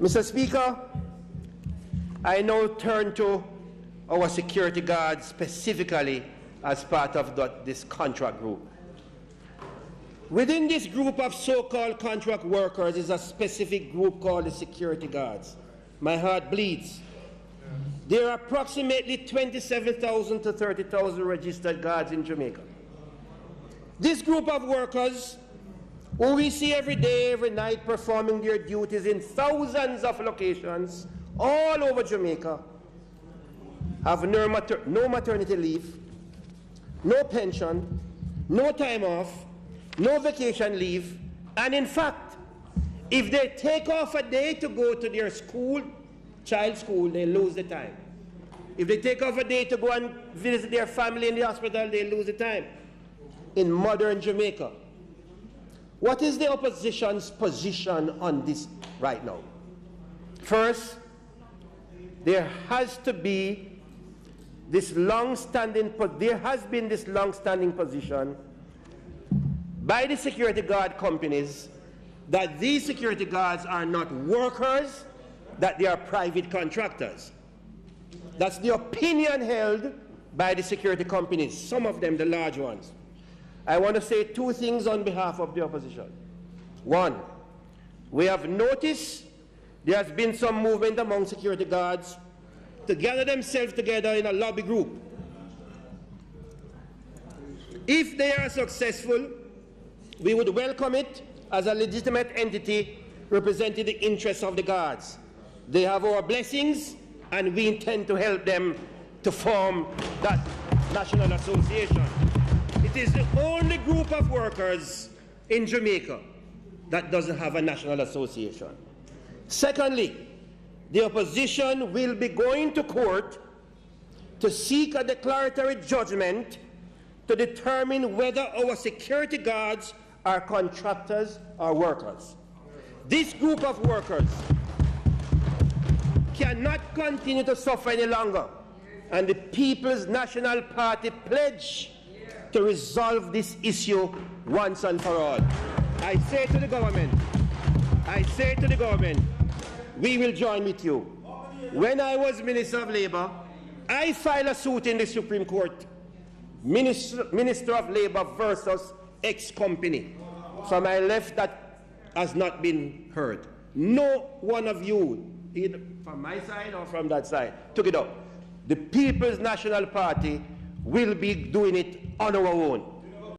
Mr. Speaker, I now turn to our security guards specifically as part of this contract group. Within this group of so-called contract workers is a specific group called the security guards. My heart bleeds. There are approximately 27,000 to 30,000 registered guards in Jamaica. This group of workers, who we see every day, every night, performing their duties in thousands of locations all over Jamaica, have no maternity leave, no pension, no time off, no vacation leave, and in fact, if they take off a day to go to their school, child school, they lose the time. If they take off a day to go and visit their family in the hospital, they lose the time. In modern Jamaica, what is the opposition's position on this right now? First, there has been this long-standing position by the security guard companies that these security guards are not workers, that they are private contractors. That's the opinion held by the security companies, some of them the large ones. I want to say two things on behalf of the opposition. One, we have noticed there has been some movement among security guards to gather themselves together in a lobby group. If they are successful, we would welcome it as a legitimate entity representing the interests of the guards. They have our blessings, and we intend to help them to form that national association. It is the only group of workers in Jamaica that doesn't have a national association. Secondly, the opposition will be going to court to seek a declaratory judgment to determine whether our security guards are contractors or workers. This group of workers cannot continue to suffer any longer, and the People's National Party pledge to resolve this issue once and for all. I say to the government, we will join with you. When I was Minister of Labour, I filed a suit in the Supreme Court, Minister of Labour versus X company. From my left, that has not been heard. No one of you, either from my side or from that side, took it up. The People's National Party will be doing it on our own.